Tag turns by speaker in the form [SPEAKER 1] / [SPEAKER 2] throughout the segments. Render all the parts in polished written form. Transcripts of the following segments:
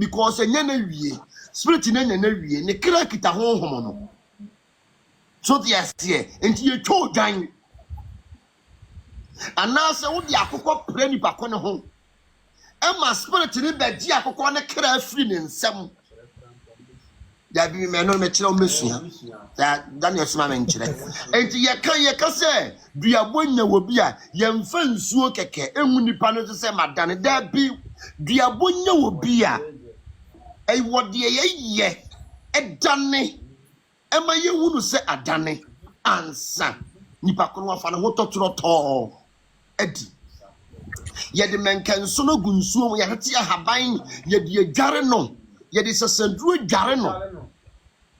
[SPEAKER 1] because enya na wie spirit na nya na wie ne kra kita honhom no so the asie enti ye twa dwan anase wo di akokɔ pre nipa ko ne ho ema spirit ni be di akokɔ ne kra afiri ne nsam ya bi me no me kire o mesua ya Daniel suma me nkire enti ye ka se duabonya wo bi a ye mfa nsuo keke enwu nipa no se madane da bi duabonya wo bi a ai wode ye edane ema ye hunu se adane ansa nipa ko no afa ne ho totoro to edi ye de menkenso no gunsuo ye hete ahaban ye de adware no ye de sasanduro dware no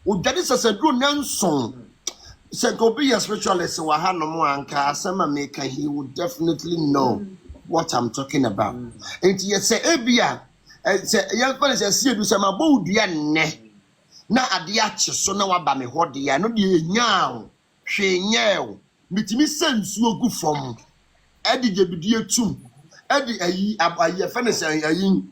[SPEAKER 1] o dade sasanduro nanson se go be a spiritualist wa hanom anka asema make he would definitely know what I'm talking about. And ye say ebia say yan fa say sie du say mabou dua nne na ade ache so na waba me hode ya no de nya hwe nya o mitimi sensu ogu from edi jebidu etum edi ayi fa ne say ayi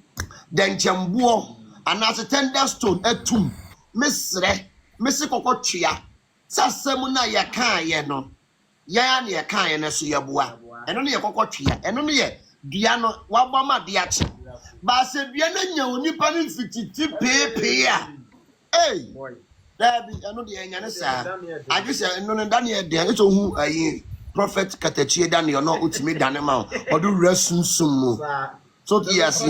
[SPEAKER 1] denchembo anase tender stone etum mesre mesi kokotwea sasem na ye kan ye no ya na ye kan ye na so yeboa eno ne ye kokotwea eno ne ye dua no wabama de ache ba se dua na nya onipa ne fititi pepe a hey dabi eno de nya ne sa agise eno ne Daniel de eto hu ayi prophet katachie Daniel no utimi dane ma odu resunsum so yes